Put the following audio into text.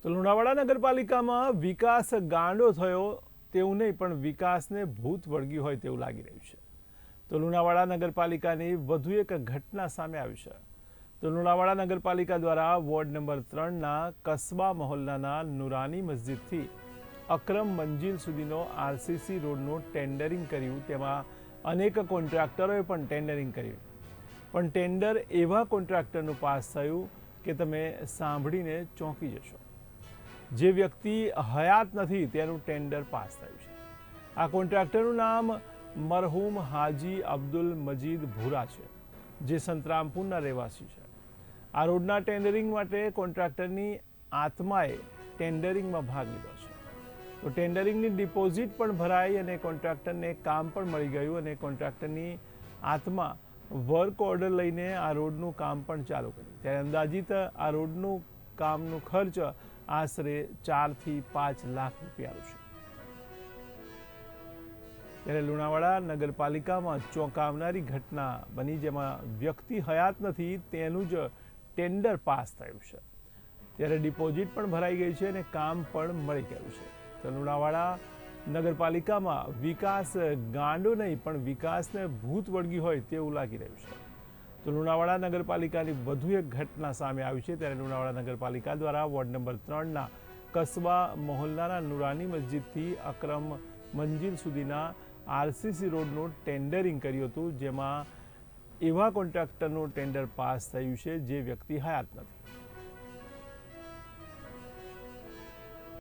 તો લુણાવાડા નગરપાલિકામાં વિકાસ ગાંડો થયો તેવું નહીં, પણ વિકાસને ભૂત વળગ્યું હોય તેવું લાગી રહ્યું છે. તો લુણાવાડા નગરપાલિકાની વધુ એક ઘટના સામે આવી છે. તો લુણાવાડા નગરપાલિકા દ્વારા વોર્ડ નંબર 3ના કસ્બા મહોલ્લાના નુરાની મસ્જિદથી અકરમ મંજિલ સુધીનો આરસીસી રોડનું ટેન્ડરિંગ કર્યું. તેમાં અનેક કોન્ટ્રાક્ટરોએ પણ ટેન્ડરિંગ કર્યું, પણ ટેન્ડર એવા કોન્ટ્રાક્ટરનું પાસ થયું કે તમે સાંભળીને ચોંકી જશો. જે વ્યક્તિ હયાત નથી તેનું ટેન્ડર પાસ થયું છે. આ કોન્ટ્રાક્ટરનું નામ મરહૂમ હાજી અબ્દુલ મજીદ ભૂરા છે, જે સંતરામપુરના રહેવાસી છે. આ રોડના ટેન્ડરિંગ માટે કોન્ટ્રાક્ટરની આત્માએ ટેન્ડરિંગમાં ભાગ લીધો છે. તો ટેન્ડરિંગની ડિપોઝિટ પણ ભરાઈ અને કોન્ટ્રાક્ટરને કામ પણ મળી ગયું અને કોન્ટ્રાક્ટરની આત્મા વર્ક ઓર્ડર લઈને આ રોડનું કામ પણ ચાલુ કર્યું. ત્યારે અંદાજિત આ રોડનું કામનું ખર્ચ આશરે 4 થી 5 લાખ રૂપિયાનું છે. ત્યારે લુણાવાડા નગરપાલિકામાં ચોંકાવનારી ઘટના બની, જેમાં વ્યક્તિ હયાત નથી તેનું જ ટેન્ડર પાસ થયું છે. ત્યારે ડિપોઝિટ પણ ભરાઈ ગઈ છે અને કામ પણ મળી ગયું છે. તો લુણાવાડા નગરપાલિકામાં વિકાસ ગાંડો નહીં, પણ વિકાસને ભૂત વળગ્યું હોય તેવું લાગી રહ્યું છે. તો લુણાવાડા નગરપાલિકાની વધુ એક ઘટના સામે આવી છે. ત્યારે લુણાવાડા નગરપાલિકા દ્વારા વોર્ડ નંબર 3ના કસ્બા મહોલ્લાના નુરાની મસ્જિદથી અકરમ મંજિલ સુધીના આરસીસી રોડનું ટેન્ડરિંગ કર્યું હતું, જેમાં એવા કોન્ટ્રાક્ટરનું ટેન્ડર પાસ થયું છે જે વ્યક્તિ હયાત નથી.